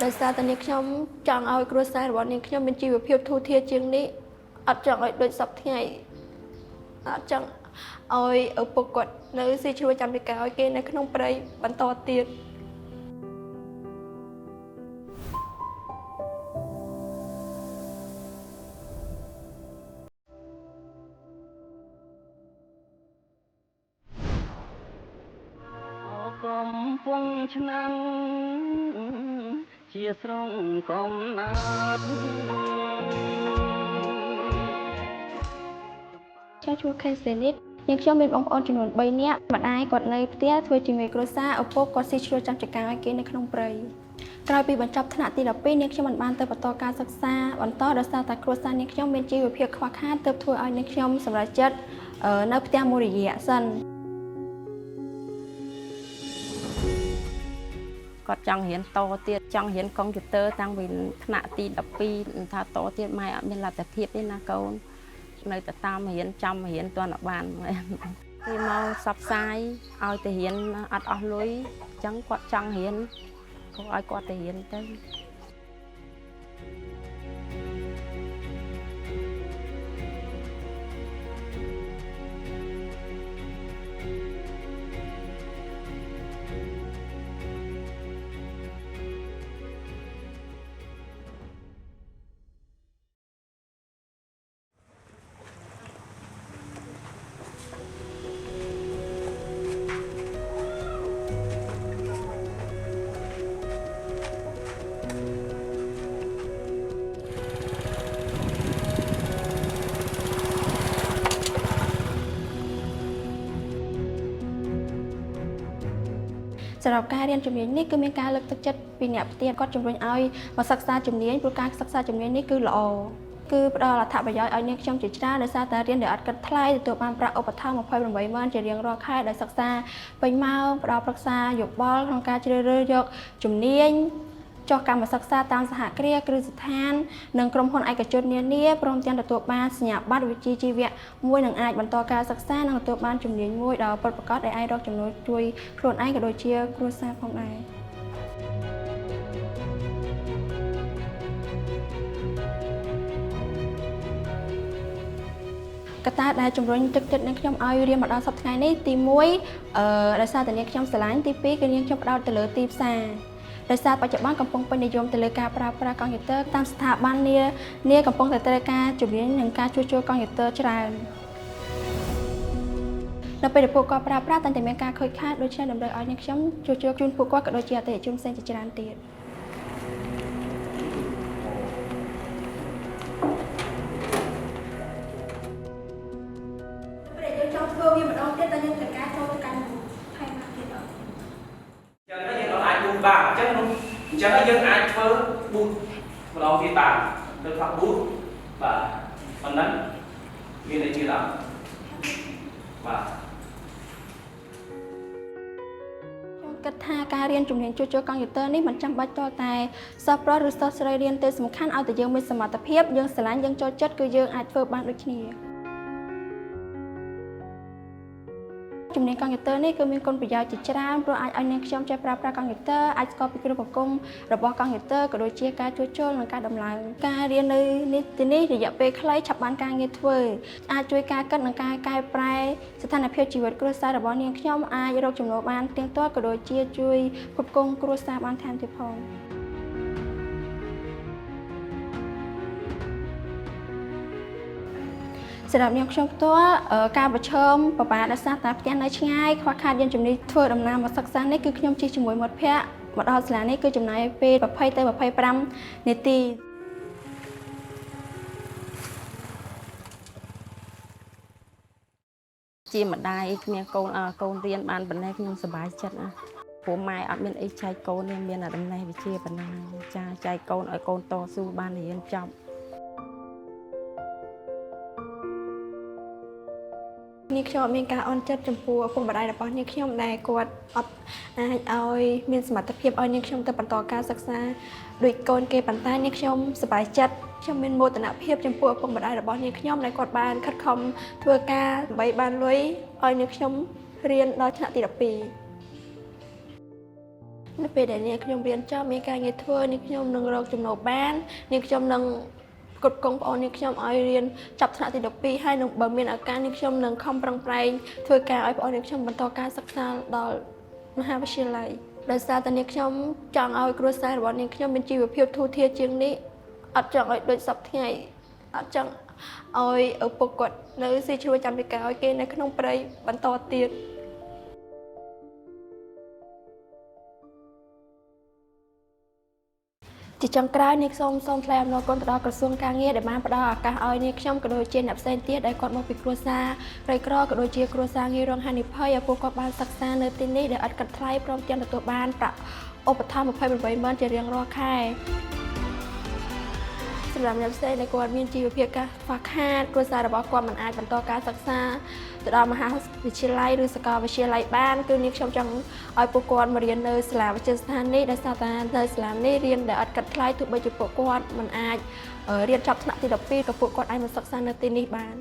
ដោយសារតែនាងខ្ញុំចង់ឲ្យគ្រួសាររបស់នាងខ្ញុំមានជីវភាពធូរធារជាងនេះអត់ចង់ឲ្យដូចសពថ្ងៃអត់ចង់ឲ្យឪពុកគាត់នៅស៊ីឈ្នួលចាំពីការឲ្យគេនៅក្នុងព្រៃបន្តទៀតកំពុងឆ្នាំជាស្រងកំណាត់ចាឈ្មោះខេសេនីតនាងខ្ញុំមានបងប្អូនចំនួន3នាក់ម្ដាយគាត់នៅផ្ទះធ្វើជាមួយគ្រួសារឪពុកគាត់ស៊ីឈ្នួលចាំចកាឲ្យគេនៅក្នុងព្រៃក្រោយពីបញ្ចប់ថ្នាក់ទី12នាងខ្ញុំមិនបានទៅបន្តការសិក្សាបន្តដោយសារតែគ្រួសារនាងខ្ញុំមានជីវភាពខ្វះខាតទើបធ្វើឲ្យនាងខ្ញុំសម្រេចចិត្តនៅផ្ទះមួយរយៈសិនគាត់ចង់រៀនតទៀតចង់រៀនកុំព្យូទ័រតាំងពីថ្នាក់ទី12ថាតទៀតម៉ែអត់មានលទ្ធភាពទេណាកូននៅតែតាមរៀនចាំរៀនទាន់បានគេមកសបផ្សាយឲ្យទៅរៀនអត់អស់លុយអញ្ចឹងគាត់ចង់រៀនក៏ឲ្យគាត់ទៅរៀនទៅសម្រាប់ការរៀនជំនាញនេះគឺមានការលើកទឹកចិត្តពីអ្នកផ្ទះគាត់ជំរុញឲ្យមកសិក្សាជំនាញព្រោះការសិក្សាជំនាញនេះគឺល្អគឺផ្ដល់អត្ថប្រយោជន៍ឲ្យនាងខ្ញុំជាច្រើនដោយសារតែរៀនដោយអត់គិតថ្លៃទទួលបានប្រាក់ឧបត្ថម្ភ28ម៉ឺនជារៀងរាល់ខែដោយសិក្សាពេញម៉ោងផ្ដល់ប្រឹក្សាយោបល់ក្នុងការជ្រើសរើសយកជំនាញចុះកម្មសិក្សាតាមសហគ្រាសគ្រឹះស្ថាននិងក្រុមហ៊ុនឯកជននានាព្រមទាំងទទួលបានសញ្ញាបត្រវិជ្ជាជីវៈមួយនឹងអាចបន្តការសិក្សានិងទទួលបានជំនាញមួយដ៏ពិតប្រាកដដែលអាចរកចំណូលជួយខ្លួនឯងក៏ដូចជាគ្រួសារផងដែរកត្តាដែលជំរុញទឹកចិត្តនាងខ្ញុំឲ្យរៀនមកដល់សប្តាហ៍ថ្ងៃនេះទី1ដោយសារតែនាងខ្ញុំស្រឡាញ់ទី2គឺនាងខ្ញុំផ្ដោតទៅលើទីផ្សារដោយសារបច្ចុប្បន្នកំពុងពេញនិយមទៅលើការប្រើប្រាស់កុំព្យូទ័រតាមស្ថាប័ននាកំពុងតែត្រូវការជំនាញនិងការជួសជុលកុំព្យូទ័រច្រើននៅពេលដែលពួកគាត់ប្រើប្រាស់តែមានការខូចខាតដូច្នេះតម្រូវឲ្យនាងខ្ញុំជួសជុលជូនពួកគាត់ក៏ដូចជាអតិថិជនផ្សេងជាច្រើនទៀតពេលយើងចង់ធ្វើវាម្ដងទៀតតែយើងត្រូវការចូលទៅកាន់ថែមទៀតអត់ ចឹងហើយយើងអាចប៊ូតបានអញ្ចឹងហើយយើងអាចធ្វើប៊ូតម្ដងទៀតបានទៅថាប៊ូតបាទប៉ុណ្ណឹងមានអីទៀតអត់បាទខ្ញុំគិតថាការរៀនជំនាញជួសជុលកុំព្យូទ័រនេះមិនចាំបាច់ទាល់តែសិស្សប្រុសឬសិស្សស្រីរៀនទេសំខាន់ឲ្យតែយើងមានសមត្ថភាពយើងស្រឡាញ់យើងចូលចិត្តគឺយើងអាចធ្វើបានដូចគ្នាជំនាញកុំព្យូទ័រនេះគឺមានគុណប្រយោជន៍ជាច្រើនព្រោះអាចឲ្យនាងខ្ញុំចេះប្រើប្រាស់កុំព្យូទ័រអាចស្គាល់ពីគ្រឿងបន្គុំរបស់កុំព្យូទ័រក៏ដូចជាការជួសជុលនិងការដំឡើងការរៀននៅទីនេះរយៈពេលខ្លីឆាប់បានការងារធ្វើអាចជួយការគិតនិងការកែប្រែស្ថានភាពជីវិតគ្រួសាររបស់នាងខ្ញុំអាចរកចំណូលបានទៀងទាត់ក៏ដូចជាជួយផ្គត់ផ្គង់គ្រួសារបានថែមទៀតផងសម្រាប់នាងខ្ញុំផ្ទាល់ការប្រឈមបបាដោយសារតែផ្ទះនៅឆ្ងាយខ្វះខាតយានជំនិះធ្វើដំណើរមកសិក្សានេះគឺខ្ញុំជិះជាមួយមិត្តភ័ក្តិមកដល់សាលានេះគឺចំណាយពេល20ទៅ25នាទីជាម្ដាយគ្មានកូនរៀនបានប៉ុណ្ណេះខ្ញុំសប្បាយចិត្តណាព្រោះម៉ែអត់មានអីចែកកូននេះមានតែដំណេះវិជ្ជាប៉ុណ្ណាចាចែកកូនឲ្យកូនតស៊ូបានរៀនចប់នាងខ្ញុំអត់មានការអន់ចិត្តចំពោះឪពុកម្ដាយរបស់នាងខ្ញុំដែលគាត់អត់អាចឲ្យមានសមត្ថភាពឲ្យនាងខ្ញុំទៅបន្តការសិក្សាដូចកូនគេប៉ុន្តែនាងខ្ញុំសប្បាយចិត្តខ្ញុំមានមោទនភាពចំពោះឪពុកម្ដាយរបស់នាងខ្ញុំដែលគាត់បានខិតខំធ្វើការដើម្បីបានលុយឲ្យនាងខ្ញុំរៀនដល់ថ្នាក់ទី12 នៅពេលដែលនាងខ្ញុំរៀនចប់មានការងារធ្វើនាងខ្ញុំនឹងរកចំណូលបាននាងខ្ញុំនឹងគ្រប់គ្រងបងប្អូននាងខ្ញុំឲ្យរៀនចាប់ថ្នាក់ទី12ហើយនឹងបើមានឱកាសនាងខ្ញុំនឹងខំប្រឹងប្រែងធ្វើការឲ្យបងប្អូននាងខ្ញុំបន្តការសិក្សាដល់មហាវិទ្យាល័យដោយសារតែនាងខ្ញុំចង់ឲ្យគ្រួសាររបស់នាងខ្ញុំមានជីវភាពធូរធារជាងនេះអត់ចង់ឲ្យដូចសពថ្ងៃអត់ចង់ឲ្យឪពុកគាត់នៅស៊ីជ្រួយចាំពីការឲ្យគេនៅក្នុងព្រៃបន្តទៀតជាចុងក្រោយនាងសូមថ្លែងអំណរគុណទៅដល់ក្រសួងការងារដែលបានផ្ដល់ឱកាសឲ្យនាងខ្ញុំក៏ដូចជាអ្នកផ្សេងទៀតដែលគាត់មកពីគ្រួសារក្រីក្រក៏ដូចជាគ្រួសារងាយរងហានិភ័យឲ្យពួកគាត់បានសិក្សានៅទីនេះដែលឥតគិតថ្លៃព្រមទាំងទទួលបានប្រាក់ឧបត្ថម្ភ 28,000 ជារៀងរាល់ខែសម្រាប់អ្នកផ្សេងដែលគាត់មានជីវភាពខ្វះខាតគ្រួសាររបស់គាត់មិនអាចបន្តការសិក្សាទៅដល់មហាវិទ្យាល័យឬសាកលវិទ្យាល័យបានគឺនាងខ្ញុំចង់ឲ្យពួកគាត់មករៀននៅសាលាវិទ្យាស្ថាននេះដោយសារតែនៅសាលានេះរៀនដែលអត់កាត់ថ្លៃទោះបីជាពួកគាត់មិនអាចរៀនចប់ថ្នាក់ទី12ក៏ពួកគាត់អាចមកសិក្សានៅទីនេះបាន